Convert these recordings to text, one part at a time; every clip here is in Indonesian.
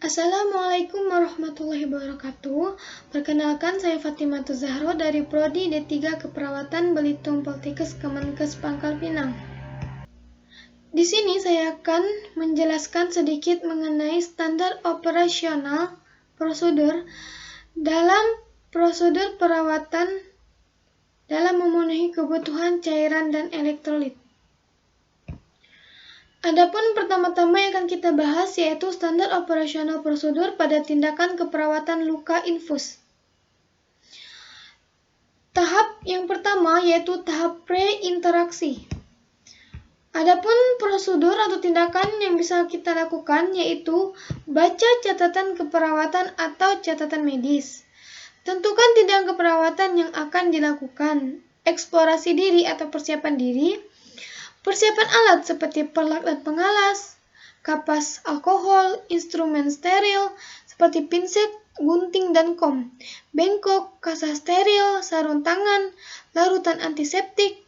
Assalamualaikum warahmatullahi wabarakatuh. Perkenalkan, saya Fatimah Zahro dari Prodi D3 Keperawatan Belitung Poltekkes Kemenkes Pangkal Pinang. Di sini saya akan menjelaskan sedikit mengenai standar operasional prosedur dalam prosedur perawatan dalam memenuhi kebutuhan cairan dan elektrolit. Adapun pertama-tama yang akan kita bahas yaitu standar operasional prosedur pada tindakan keperawatan luka infus. Tahap yang pertama yaitu tahap pre-interaksi. Adapun prosedur atau tindakan yang bisa kita lakukan yaitu baca catatan keperawatan atau catatan medis. Tentukan tindakan keperawatan yang akan dilakukan, eksplorasi diri atau persiapan diri, persiapan alat seperti perlak dan pengalas, kapas alkohol, instrumen steril seperti pinset, gunting dan kom, bengkok, kasa steril, sarung tangan, larutan antiseptik,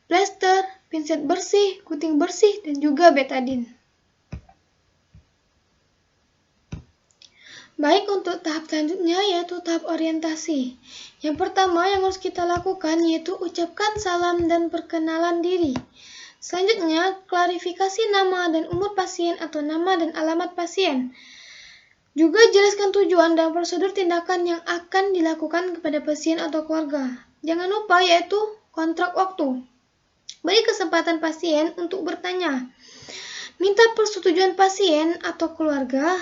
plester, pinset bersih, gunting bersih, dan juga betadin. Baik, untuk tahap selanjutnya yaitu tahap orientasi. Yang pertama yang harus kita lakukan yaitu ucapkan salam dan perkenalan diri. Selanjutnya, klarifikasi nama dan umur pasien atau nama dan alamat pasien. Juga jelaskan tujuan dan prosedur tindakan yang akan dilakukan kepada pasien atau keluarga. Jangan lupa yaitu kontrak waktu. Beri kesempatan pasien untuk bertanya. Minta persetujuan pasien atau keluarga.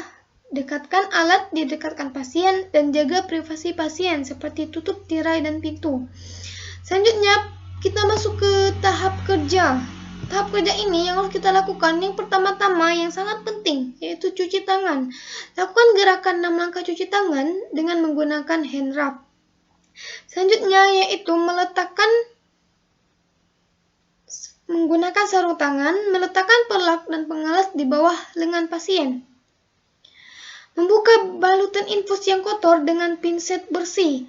Dekatkan alat di dekatkan pasien dan jaga privasi pasien seperti tutup tirai dan pintu. Selanjutnya, kita masuk ke tahap kerja. Tahap kerja ini yang harus kita lakukan yang pertama-tama yang sangat penting yaitu cuci tangan. Lakukan gerakan 6 langkah cuci tangan dengan menggunakan hand rub. Selanjutnya yaitu menggunakan sarung tangan, meletakkan perlak dan pengalas di bawah lengan pasien. Membuka balutan infus yang kotor dengan pinset bersih.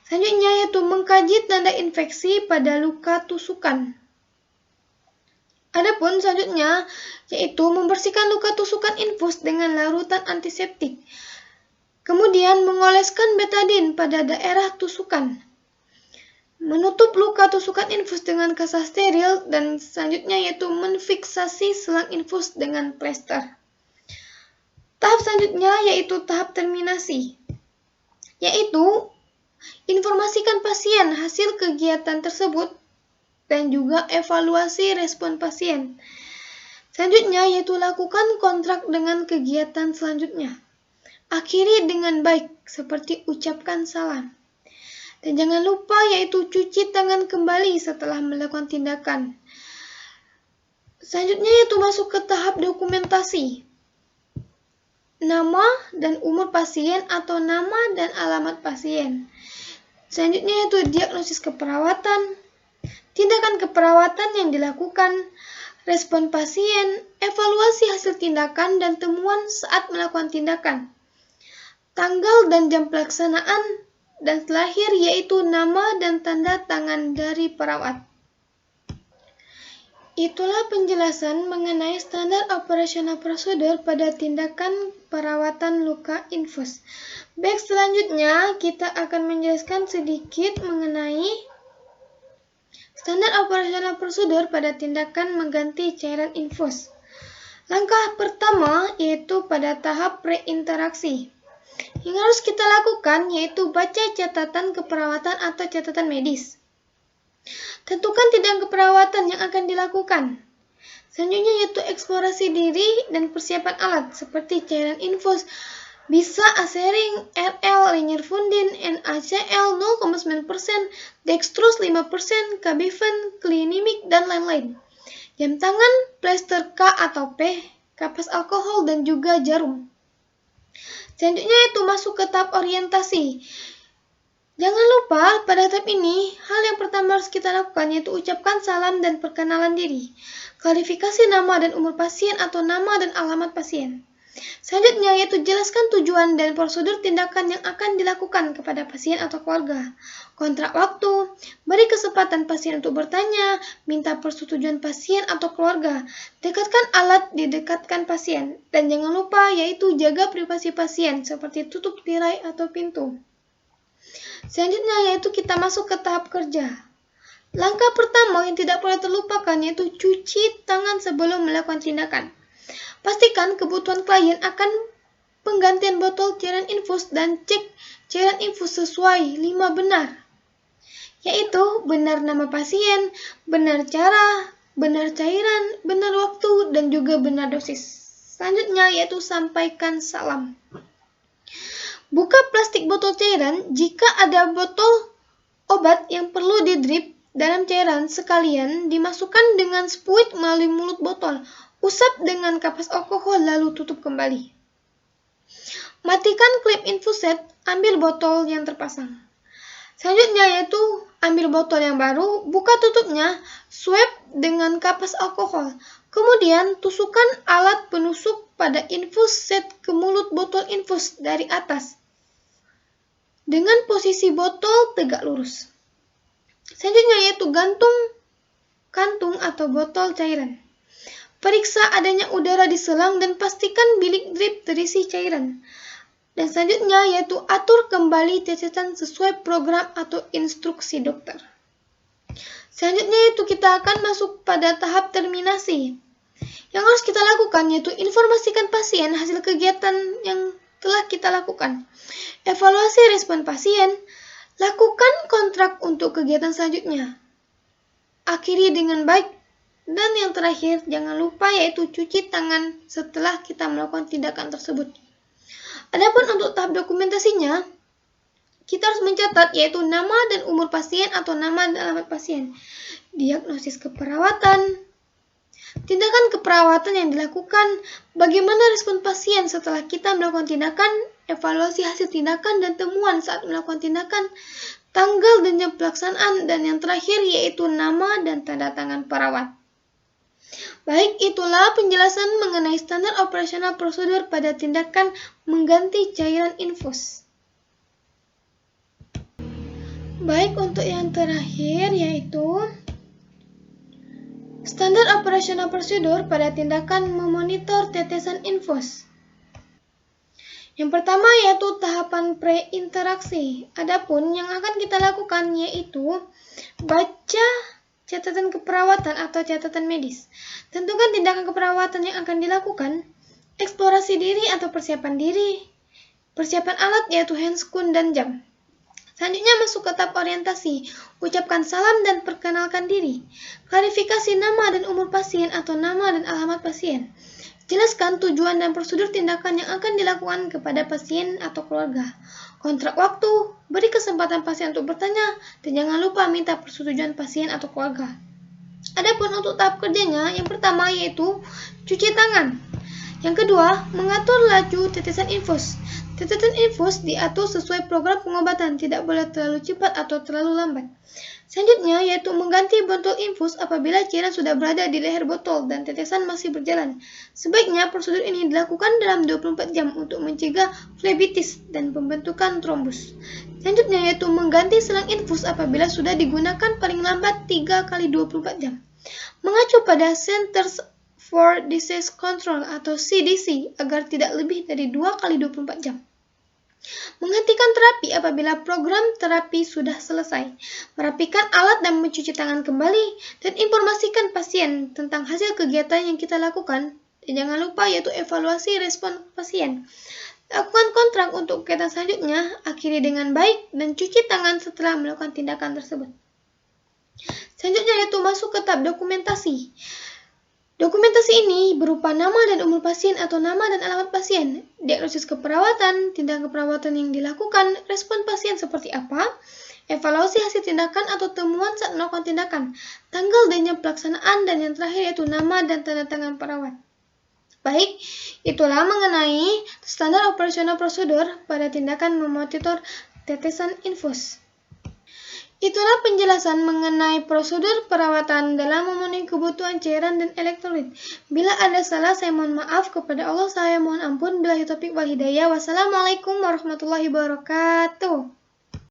Selanjutnya yaitu mengkaji tanda infeksi pada luka tusukan. Adapun selanjutnya yaitu membersihkan luka tusukan infus dengan larutan antiseptik. Kemudian mengoleskan betadin pada daerah tusukan. Menutup luka tusukan infus dengan kasa steril dan selanjutnya yaitu menfiksasi selang infus dengan plester. Tahap selanjutnya yaitu tahap terminasi. Yaitu informasikan pasien hasil kegiatan tersebut dan juga evaluasi respon pasien. Selanjutnya yaitu lakukan kontrak dengan kegiatan selanjutnya. Akhiri dengan baik seperti ucapkan salam. Dan jangan lupa yaitu cuci tangan kembali setelah melakukan tindakan. Selanjutnya yaitu masuk ke tahap dokumentasi. Nama dan umur pasien atau nama dan alamat pasien. Selanjutnya yaitu diagnosis keperawatan, tindakan keperawatan yang dilakukan, respon pasien, evaluasi hasil tindakan dan temuan saat melakukan tindakan, tanggal dan jam pelaksanaan, dan terakhir yaitu nama dan tanda tangan dari perawat. Itulah penjelasan mengenai standar operasional prosedur pada tindakan perawatan luka infus. Baik, selanjutnya kita akan menjelaskan sedikit mengenai standar operasional prosedur pada tindakan mengganti cairan infus. Langkah pertama yaitu pada tahap pre-interaksi. Yang harus kita lakukan yaitu baca catatan keperawatan atau catatan medis. Tentukan tindakan keperawatan yang akan dilakukan. Selanjutnya yaitu eksplorasi diri dan persiapan alat seperti cairan infus, bisa asering, RL, linyerfundin, NaCl 0,9%, dextrose 5%, Kabifen, Klinimik, dan lain-lain. Jam tangan, plester K atau P, kapas alkohol, dan juga jarum. Selanjutnya yaitu masuk ke tahap orientasi. Jangan lupa pada tahap ini, hal yang pertama harus kita lakukan yaitu ucapkan salam dan perkenalan diri. Klarifikasi nama dan umur pasien atau nama dan alamat pasien. Selanjutnya yaitu jelaskan tujuan dan prosedur tindakan yang akan dilakukan kepada pasien atau keluarga. Kontrak waktu, beri kesempatan pasien untuk bertanya, minta persetujuan pasien atau keluarga, dekatkan alat didekatkan pasien, dan jangan lupa yaitu jaga privasi pasien seperti tutup tirai atau pintu. Selanjutnya yaitu kita masuk ke tahap kerja. Langkah pertama yang tidak boleh terlupakan yaitu cuci tangan sebelum melakukan tindakan. Pastikan kebutuhan klien akan penggantian botol cairan infus dan cek cairan infus sesuai 5 benar, yaitu benar nama pasien, benar cara, benar cairan, benar waktu, dan juga benar dosis. Selanjutnya yaitu sampaikan salam. Buka plastik botol cairan jika ada botol obat yang perlu di-drip dalam cairan sekalian dimasukkan dengan spuit melalui mulut botol. Usap dengan kapas alkohol lalu tutup kembali. Matikan klip infuset, ambil botol yang terpasang. Selanjutnya yaitu ambil botol yang baru, buka tutupnya, swab dengan kapas alkohol. Kemudian tusukkan alat penusuk pada infuset ke mulut botol infus dari atas dengan posisi botol tegak lurus. Selanjutnya yaitu gantung kantung atau botol cairan. Periksa adanya udara di selang dan pastikan bilik drip terisi cairan. Dan selanjutnya yaitu atur kembali tetesan sesuai program atau instruksi dokter. Selanjutnya yaitu kita akan masuk pada tahap terminasi. Yang harus kita lakukan yaitu informasikan pasien hasil kegiatan yang telah kita lakukan. Evaluasi respon pasien, lakukan kontrak untuk kegiatan selanjutnya. Akhiri dengan baik. Dan yang terakhir, jangan lupa yaitu cuci tangan setelah kita melakukan tindakan tersebut. Adapun untuk tahap dokumentasinya, kita harus mencatat yaitu nama dan umur pasien atau nama dan alamat pasien, diagnosis keperawatan, tindakan keperawatan yang dilakukan, bagaimana respon pasien setelah kita melakukan tindakan, evaluasi hasil tindakan dan temuan saat melakukan tindakan, tanggal dan jam pelaksanaan, dan yang terakhir yaitu nama dan tanda tangan perawat. Baik, itulah penjelasan mengenai standar operasional prosedur pada tindakan mengganti cairan infus. Baik, untuk yang terakhir yaitu standar operasional prosedur pada tindakan memonitor tetesan infus. Yang pertama yaitu tahapan pre-interaksi. Adapun yang akan kita lakukan yaitu baca catatan keperawatan atau catatan medis. Tentukan tindakan keperawatan yang akan dilakukan, eksplorasi diri atau persiapan diri, persiapan alat yaitu handscoon dan jam. Selanjutnya masuk ke tahap orientasi, ucapkan salam dan perkenalkan diri, klarifikasi nama dan umur pasien atau nama dan alamat pasien. Jelaskan tujuan dan prosedur tindakan yang akan dilakukan kepada pasien atau keluarga. Kontrak waktu, beri kesempatan pasien untuk bertanya, dan jangan lupa minta persetujuan pasien atau keluarga. Adapun untuk tahap kerjanya, yang pertama yaitu cuci tangan. Yang kedua, mengatur laju tetesan infus. Tetesan infus diatur sesuai program pengobatan, tidak boleh terlalu cepat atau terlalu lambat. Selanjutnya yaitu mengganti botol infus apabila cairan sudah berada di leher botol dan tetesan masih berjalan. Sebaiknya prosedur ini dilakukan dalam 24 jam untuk mencegah flebitis dan pembentukan trombus. Selanjutnya yaitu mengganti selang infus apabila sudah digunakan paling lambat 3 kali 24 jam. Mengacu pada Centers for Disease Control atau CDC agar tidak lebih dari 2 kali 24 jam. Menghentikan terapi apabila program terapi sudah selesai. Merapikan alat dan mencuci tangan kembali. Dan informasikan pasien tentang hasil kegiatan yang kita lakukan. Dan jangan lupa yaitu evaluasi respon pasien. Lakukan kontrak untuk kegiatan selanjutnya. Akhiri dengan baik dan cuci tangan setelah melakukan tindakan tersebut. Selanjutnya yaitu masuk ke tahap dokumentasi. Dokumentasi ini berupa nama dan umur pasien atau nama dan alamat pasien, diagnosis keperawatan, tindakan keperawatan yang dilakukan, respon pasien seperti apa, evaluasi hasil tindakan atau temuan saat melakukan tindakan, tanggal dan jam pelaksanaan, dan yang terakhir yaitu nama dan tanda tangan perawat. Baik, itulah mengenai standar operasional prosedur pada tindakan memonitor tetesan infus. Itulah penjelasan mengenai prosedur perawatan dalam memenuhi kebutuhan cairan dan elektrolit. Bila ada salah, saya mohon maaf. Kepada Allah saya mohon ampun. Billahi taufiq wal hidayah. Wassalamualaikum warahmatullahi wabarakatuh.